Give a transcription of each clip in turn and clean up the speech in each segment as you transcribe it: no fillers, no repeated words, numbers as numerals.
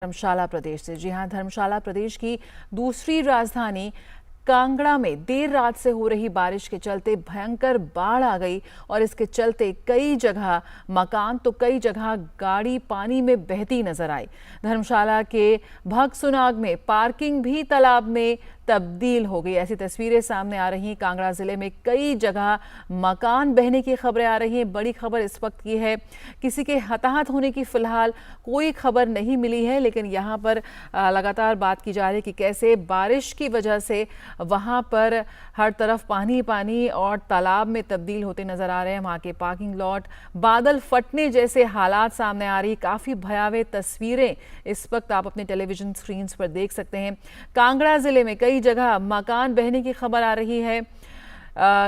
धर्मशाला प्रदेश से। जी हां, धर्मशाला प्रदेश की दूसरी राजधानी कांगड़ा में देर रात से हो रही बारिश के चलते भयंकर बाढ़ आ गई और इसके चलते कई जगह मकान तो कई जगह गाड़ी पानी में बहती नजर आई। धर्मशाला के भगसुनाग में पार्किंग भी तालाब में तब्दील हो गई। ऐसी तस्वीरें सामने आ रही हैं। कांगड़ा जिले में कई जगह मकान बहने की खबरें आ रही हैं। बड़ी खबर इस वक्त की है, किसी के हताहत होने की फिलहाल कोई खबर नहीं मिली है, लेकिन यहाँ पर लगातार बात की जा रही है कि कैसे बारिश की वजह से वहाँ पर हर तरफ पानी पानी और तालाब में तब्दील होते नजर आ रहे हैं। वहाँ के पार्किंग लॉट बादल फटने जैसे हालात सामने आ रही। काफ़ी भयावह तस्वीरें इस वक्त आप अपने टेलीविजन स्क्रीन पर देख सकते हैं। कांगड़ा जिले में कई जगह मकान बहने की खबर आ रही है।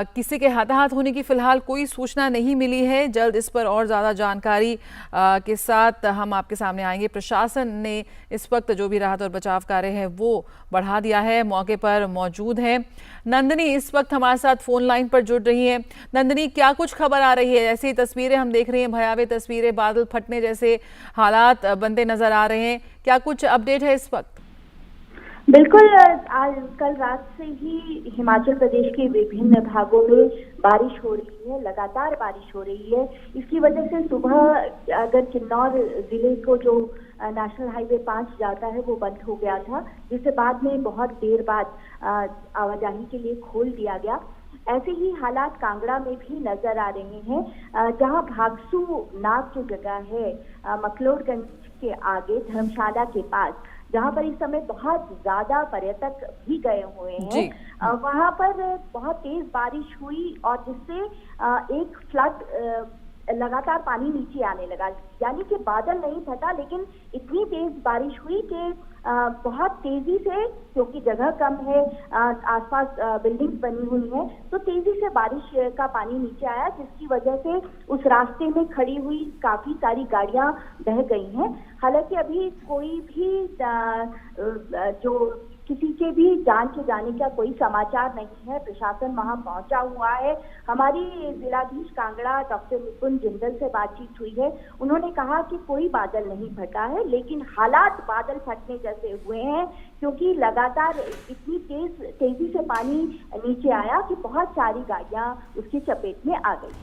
किसी के हताहत होने की फिलहाल कोई सूचना नहीं मिली है। जल्द इस पर और ज़्यादा जानकारी के साथ हम आपके सामने आएंगे। प्रशासन ने इस वक्त जो भी राहत और बचाव कार्य है वो बढ़ा दिया है, मौके पर मौजूद है। नंदिनी इस वक्त हमारे साथ फोन लाइन पर जुड़ रही है। नंदिनी, क्या कुछ खबर आ रही है? ऐसी तस्वीरें हम देख रहे हैं, भयावह तस्वीरें, बादल फटने जैसे हालात बनते नजर आ रहे हैं। क्या कुछ अपडेट है इस वक्त? बिल्कुल, आज कल रात से ही हिमाचल प्रदेश के विभिन्न भागों में बारिश हो रही है, लगातार बारिश हो रही है। इसकी वजह से सुबह अगर किन्नौर जिले को जो नेशनल हाईवे 5 जाता है वो बंद हो गया था, जिसे बाद में बहुत देर बाद आवाजाही के लिए खोल दिया गया। ऐसे ही हालात कांगड़ा में भी नजर आ रहे हैं, जहां भागसू नाग जो जगह है मकलोडगंज के आगे धर्मशाला के पास, जहां पर इस समय बहुत ज्यादा पर्यटक भी गए हुए हैं, वहां पर बहुत तेज बारिश हुई और जिससे एक फ्लड लगातार पानी नीचे आने लगा। यानी कि बादल नहीं फटा, लेकिन इतनी तेज बारिश हुई कि बहुत तेजी से, क्योंकि जगह कम है, आसपास बिल्डिंग्स बनी हुई हैं, तो तेजी से बारिश का पानी नीचे आया, जिसकी वजह से उस रास्ते में खड़ी हुई काफी सारी गाड़ियां बह गई हैं। हालांकि अभी कोई भी जो किसी के भी जान के जाने का कोई समाचार नहीं है। प्रशासन वहां पहुंचा हुआ है। हमारी जिलाधीश कांगड़ा डॉक्टर निपुण जिंदल से बातचीत हुई है। उन्होंने कहा कि कोई बादल नहीं फटा है, लेकिन हालात बादल फटने जैसे हुए हैं, क्योंकि लगातार इतनी तेजी से पानी नीचे आया कि बहुत सारी गाड़ियां उसकी चपेट में आ गई हैं।